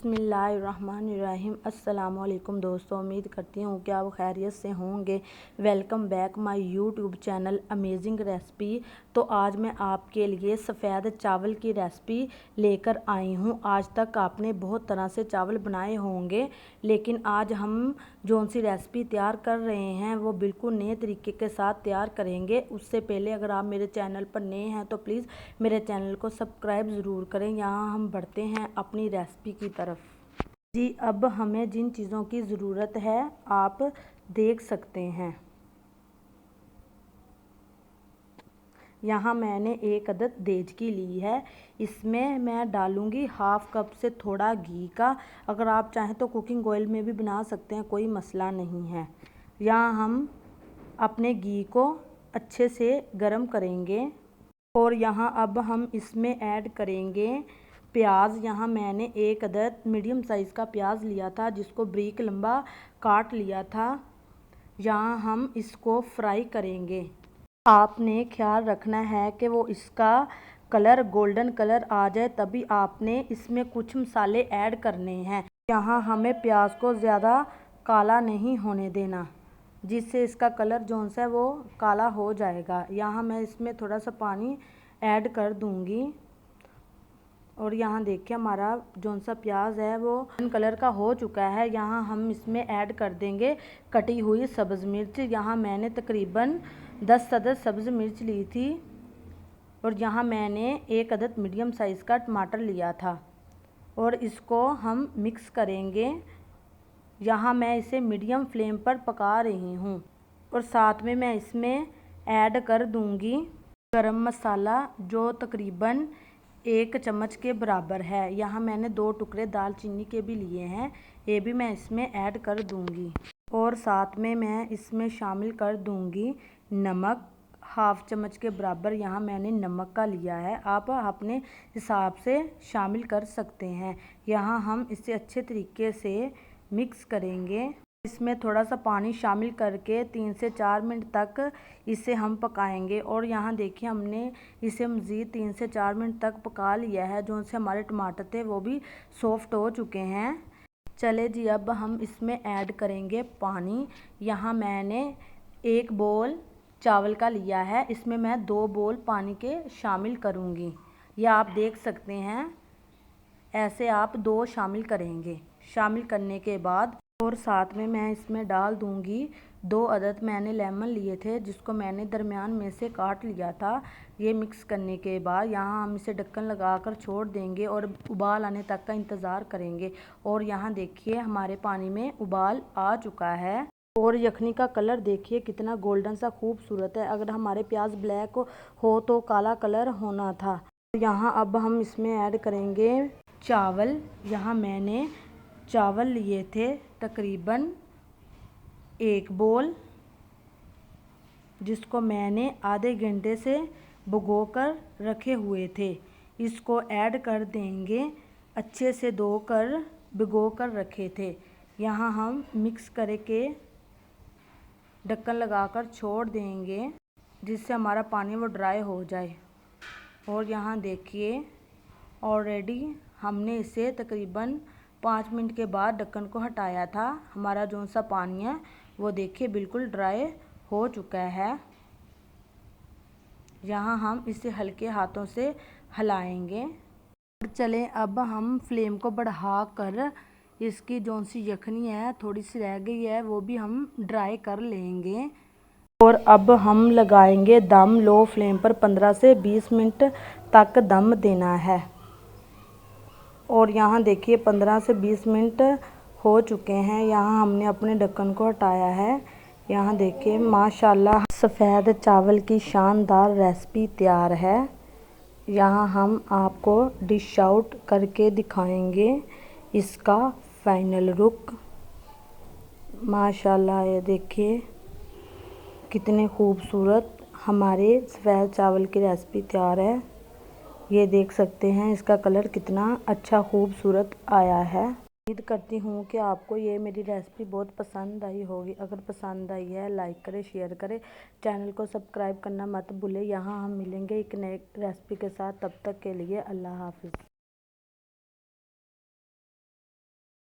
बिस्मिल्लाहिर्रहमानिर्रहीम। अस्सलाम वालेकुम दोस्तों, उम्मीद करती हूँ कि आप खैरियत से होंगे। Welcome back my YouTube channel amazing recipe. तो आज मैं आपके लिए सफ़ेद चावल की रेसिपी लेकर आई हूँ। आज तक आपने बहुत तरह से चावल बनाए होंगे, लेकिन आज हम जौन सी रेसिपी तैयार कर रहे हैं वो बिल्कुल नए तरीके के साथ तैयार करेंगे। उससे पहले अगर आप मेरे चैनल पर नए हैं तो प्लीज़ मेरे चैनल को सब्सक्राइब ज़रूर करें। यहाँ हम बढ़ते हैं अपनी रेसिपी की तरफ। जी, अब हमें जिन चीज़ों की ज़रूरत है आप देख सकते हैं। यहाँ मैंने एक अदद देचकी ली है। इसमें मैं डालूँगी हाफ़ कप से थोड़ा घी का। अगर आप चाहें तो कुकिंग ऑयल में भी बना सकते हैं, कोई मसला नहीं है। यहाँ हम अपने घी को अच्छे से गर्म करेंगे और यहाँ अब हम इसमें ऐड करेंगे प्याज। यहाँ मैंने एक अदद मीडियम साइज़ का प्याज लिया था, जिसको बारीक लंबा काट लिया था। यहाँ हम इसको फ्राई करेंगे। आपने ख्याल रखना है कि वो इसका कलर गोल्डन कलर आ जाए, तभी आपने इसमें कुछ मसाले ऐड करने हैं। यहाँ हमें प्याज को ज़्यादा काला नहीं होने देना, जिससे इसका कलर जौन सा है वो काला हो जाएगा। यहाँ मैं इसमें थोड़ा सा पानी ऐड कर दूँगी और यहाँ देखिए हमारा जौन सा प्याज है वो कलर का हो चुका है। यहाँ हम इसमें ऐड कर देंगे कटी हुई सब्ज़ मिर्च। यहाँ मैंने तकरीबन 10 अदद सब्ज़ मिर्च ली थी और यहाँ मैंने एक अदद मीडियम साइज़ का टमाटर लिया था और इसको हम मिक्स करेंगे। यहाँ मैं इसे मीडियम फ्लेम पर पका रही हूँ और साथ में मैं इसमें ऐड कर दूँगी गरम मसाला, जो तकरीबन 1 चम्मच के बराबर है। यहाँ मैंने 2 टुकड़े दालचीनी के भी लिए हैं, ये भी मैं इसमें ऐड कर दूँगी। और साथ में मैं इसमें शामिल कर दूँगी नमक, हाफ़ चम्मच के बराबर यहाँ मैंने नमक का लिया है। आप अपने हिसाब से शामिल कर सकते हैं। यहाँ हम इसे अच्छे तरीके से मिक्स करेंगे। इसमें थोड़ा सा पानी शामिल करके 3 से 4 मिनट तक इसे हम पकाएंगे। और यहाँ देखिए हमने इसे मज़ीद 3 से 4 मिनट तक पका लिया है। जो से हमारे टमाटर थे वो भी सॉफ्ट हो चुके हैं। चले जी, अब हम इसमें ऐड करेंगे पानी। यहाँ मैंने 1 बोल चावल का लिया है, इसमें मैं 2 बोल पानी के शामिल करूँगी। यह आप देख सकते हैं, ऐसे आप 2 शामिल करेंगे। शामिल करने के बाद और साथ में मैं इसमें डाल दूँगी 2 अदद मैंने लेमन लिए थे, जिसको मैंने दरमियान में से काट लिया था। ये मिक्स करने के बाद यहाँ हम इसे ढक्कन लगाकर छोड़ देंगे और उबाल आने तक का इंतज़ार करेंगे। और यहाँ देखिए हमारे पानी में उबाल आ चुका है और यखनी का कलर देखिए कितना गोल्डन सा खूबसूरत है। अगर हमारे प्याज ब्लैक हो तो काला कलर होना था। यहाँ अब हम इसमें ऐड करेंगे चावल। यहाँ मैंने चावल लिए थे तकरीबन 1 बोल, जिसको मैंने आधे घंटे से भिगोकर रखे हुए थे। इसको ऐड कर देंगे, अच्छे से धोकर भिगोकर रखे थे। यहाँ हम मिक्स करके ढक्कन लगाकर छोड़ देंगे, जिससे हमारा पानी वो ड्राई हो जाए। और यहाँ देखिए ऑलरेडी हमने इसे तकरीबन 5 मिनट के बाद ढक्कन को हटाया था। हमारा जो सा पानी है वो देखिए बिल्कुल ड्राई हो चुका है। यहाँ हम इसे हल्के हाथों से हिलाएंगे। चलें, अब हम फ्लेम को बढ़ा कर इसकी जो सी यखनी है थोड़ी सी रह गई है वो भी हम ड्राई कर लेंगे। और अब हम लगाएंगे दम। लो फ्लेम पर 15 से 20 मिनट तक दम देना है। और यहाँ देखिए 15 से 20 मिनट हो चुके हैं। यहाँ हमने अपने ढक्कन को हटाया है। यहाँ देखिए माशाल्लाह सफ़ेद चावल की शानदार रेसिपी तैयार है। यहाँ हम आपको डिश आउट करके दिखाएंगे इसका फाइनल लुक। माशाल्लाह ये देखिए कितने खूबसूरत हमारे सफ़ेद चावल की रेसिपी तैयार है। ये देख सकते हैं इसका कलर कितना अच्छा खूबसूरत आया है। उम्मीद करती हूँ कि आपको ये मेरी रेसिपी बहुत पसंद आई होगी। अगर पसंद आई है लाइक करें, शेयर करें, चैनल को सब्सक्राइब करना मत भूलें। यहाँ हम मिलेंगे एक नए रेसिपी के साथ। तब तक के लिए अल्लाह हाफ़िज़।